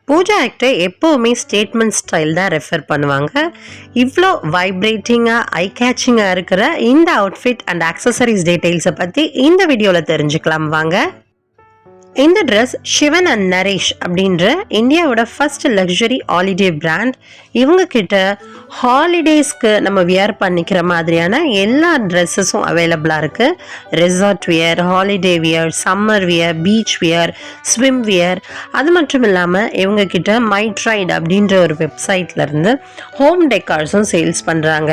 Pooja actor எப்போவுமே statement style தான் refer பண்ணுவாங்க. இவ்வளோ வைப்ரேட்டிங்காக ஐ கேச்சிங்காக இருக்கிற இந்த அவுட்ஃபிட் அண்ட் ஆக்சசரிஸ் டீட்டெயில்ஸை பற்றி இந்த வீடியோவில் தெரிஞ்சுக்கலாம் வாங்க. இந்த ட்ரெஸ் சிவன் அண்ட் நரேஷ் அப்படின்ற இந்தியாவோட ஃபர்ஸ்ட் லக்ஸரி ஹாலிடே பிராண்ட். இவங்க கிட்ட ஹாலிடேஸ்க்கு நம்ம வியர் பண்ணிக்கிற மாதிரியான எல்லா ட்ரெஸ்ஸஸும் அவைலபிளாக இருக்குது. Resort wear, holiday wear, summer wear, beach wear, swim wear. அது மட்டும் இல்லாமல் இவங்க கிட்ட மை ட்ரைட் அப்படின்ற ஒரு வெப்சைட்லேருந்து ஹோம் டெக்கார்ஸும் சேல்ஸ் பண்ணுறாங்க.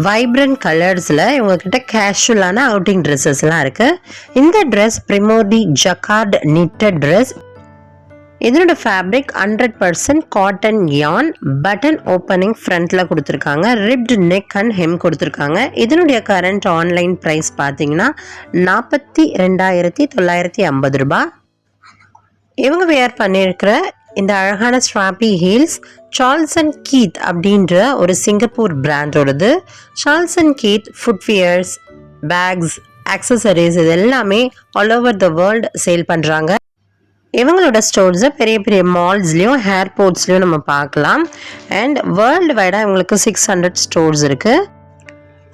வைப்ரண்ட் கலர்ஸில் இவங்கக்கிட்ட கேஷுவலான அவுட்டிங் ட்ரெஸ்ஸஸ்லாம் இருக்குது. இந்த ட்ரெஸ் பிரிமோடி ஜக்கார்ட் நிட்டட் ட்ரெஸ். இதனோட ஃபேப்ரிக் 100% காட்டன் யான். பட்டன் ஓப்பனிங் ஃப்ரண்ட்டில் கொடுத்துருக்காங்க. ரிப்டு நெக் அண்ட் ஹெம் கொடுத்துருக்காங்க. இதனுடைய கரண்ட் ஆன்லைன் ப்ரைஸ் பார்த்தீங்கன்னா 42,950 ரூபாய். இவங்க வேர் பண்ணியிருக்கிற இந்த அழகான strappy heels Charles and Keith அப்படின்ற ஒரு சிங்கப்பூர் பிராண்டோடது. Charles and Keith footwears, bags, accessories இது எல்லாமே all over the world sale பண்ணுறாங்க. இவங்களோட ஸ்டோர்ஸை பெரிய பெரிய மால்ஸ்லேயும் ஏர்போர்ட்ஸ்லேயும் நம்ம பார்க்கலாம். அண்ட் வேர்ல்டு வைடாக இவங்களுக்கு 600 ஸ்டோர்ஸ் இருக்குது.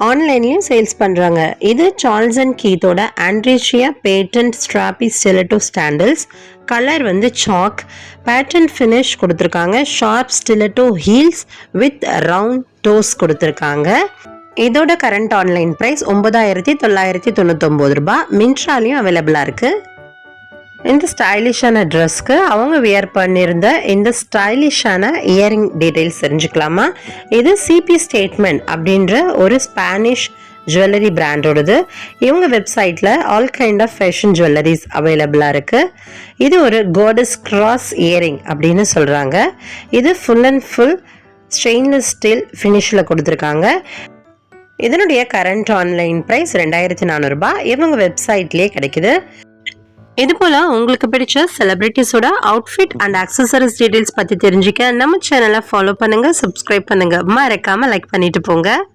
ஆன்லைன்லேயும் சேல்ஸ் பண்ணுறாங்க. இது சார்ல்ஸ் அண்ட் கீத்தோட ஆண்ட்ரேஷியா patent strappy stiletto sandals. Colour வந்து சாக். பேட்டர்ன் ஃபினிஷ் கொடுத்துருக்காங்க. Sharp stiletto heels with round toes கொடுத்துருக்காங்க. இதோட கரண்ட் ஆன்லைன் ப்ரைஸ் 9,999 ரூபாய். மின்ட்ராலையும் அவைலபிளாக இருக்குது. இந்த ஸ்டைலிஷான ட்ரெஸ்க்கு அவங்க வியர் பண்ணியிருந்த இந்த ஸ்டைலிஷான இயரிங் டீட்டெயில்ஸ் தெரிஞ்சுக்கலாமா? இது சிபி ஸ்டேட்மெண்ட் அப்படின்ற ஒரு ஸ்பானிஷ் ஜுவல்லரி பிராண்டோடது. இவங்க வெப்சைட்டில் all kind of fashion jewelleries அவைலபிளாக இருக்குது. இது ஒரு கோடஸ் கிராஸ் இயரிங் அப்படின்னு சொல்கிறாங்க. இது full and full stainless steel ஃபினிஷில் கொடுத்துருக்காங்க. இதனுடைய கரண்ட் ஆன்லைன் ப்ரைஸ் 2,400 ரூபாய். இவங்க வெப்சைட்லேயே கிடைக்குது. இது போல் உங்களுக்கு பிடிச்ச செலிபிரிட்டிஸோட அவுட்ஃபிட் அண்ட் ஆக்சசரிஸ் டீட்டெயில்ஸ் பற்றி தெரிஞ்சுக்க நம்ம சேனலை ஃபாலோ பண்ணுங்கள், சப்ஸ்கிரைப் பண்ணுங்கள், மறக்காமல் லைக் பண்ணிட்டு போங்க.